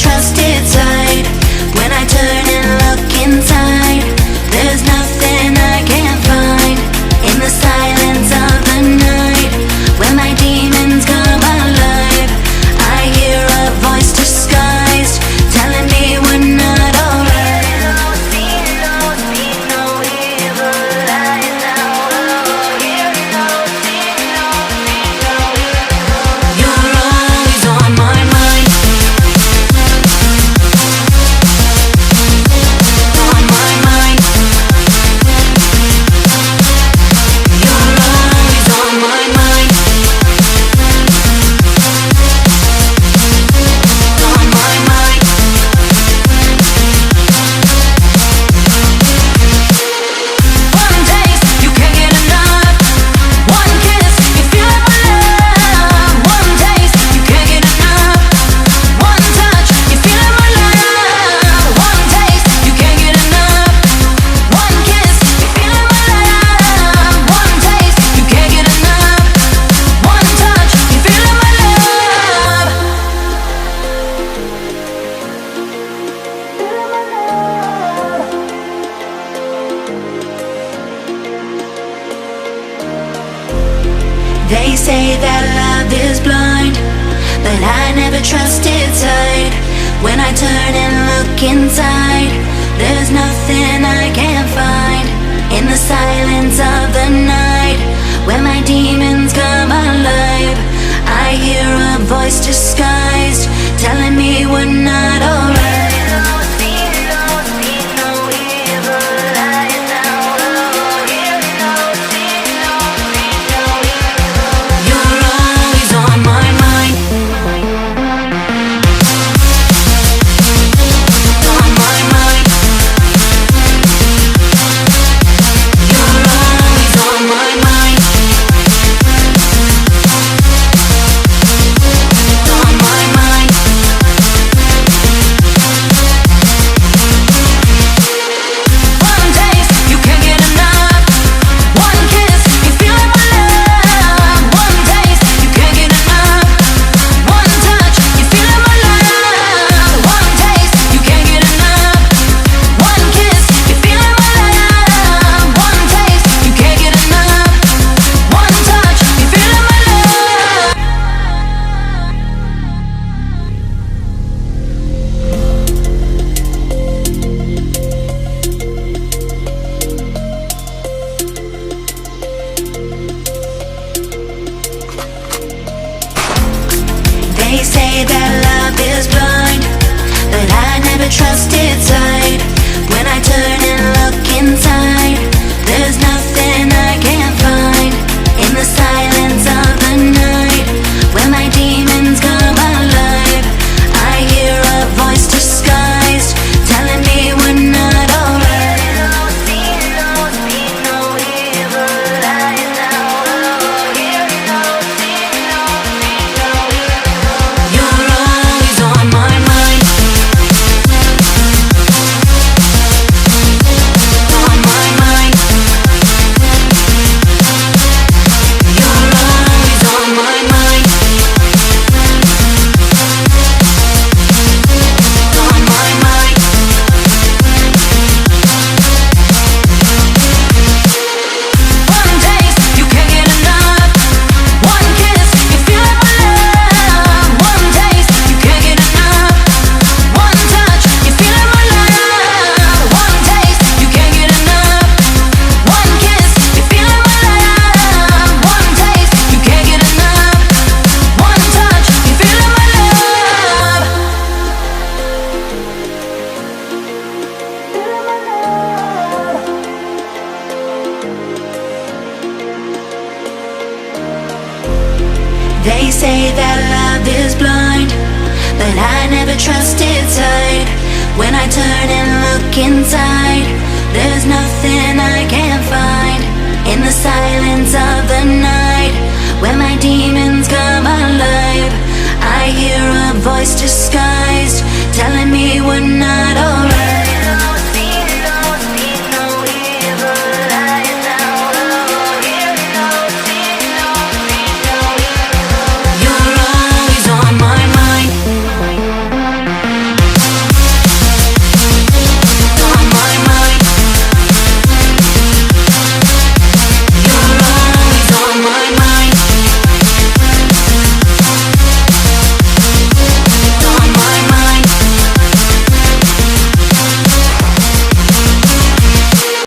trusted side. When I turn and look inside, there's nothing I can't find. In the silence of the night, when my demons come alive, I hear a voice disguised, telling me we're not alright. You're always on my mind. On my mind. You're always on my mind. On my mind. One taste, you can't get enough. One kiss, you feel my love. One taste, you can't get enough. One touch, you feel my love. One taste, you can't get enough. One kiss, you feel my love. One taste, you can't get enough. One touch, you feel my love. They say that love is blind, but I never trusted sight. When I turn and look inside, there's nothing I can't find. In the silence of the night, when my demons come alive, I hear a voice disguised, telling me we're not alright. You're always on my mind. On my mind. You're always on my mind. On my mind. One taste, you can't get enough. One kiss, you feel my love. One taste, you can't get enough. One touch, you feel my love. One taste, you can't get enough. One kiss, you feel my love. One taste, you can't get enough. One touch, you feel my love. They say that love is blind, but I never trusted sight. When I turn and look inside, there's nothing I can't find. In the silence of the night, when my demons come alive, I hear a voice disguised, telling me we're not alright. You're always on my mind. On my mind. You're always on my mind. On my mind. One taste, you can't get enough. One kiss, you feel my love. One taste, you can't get enough. One touch, you feel my love. One taste, you can't get enough. One kiss, you feel my love. One taste, you can't get enough. One touch, you feel my love. They say that love is blind, but I never trusted sight. When I turn and look inside, there's nothing I can't find. In the silence of the night, when my demons come alive, I hear a voice disguised,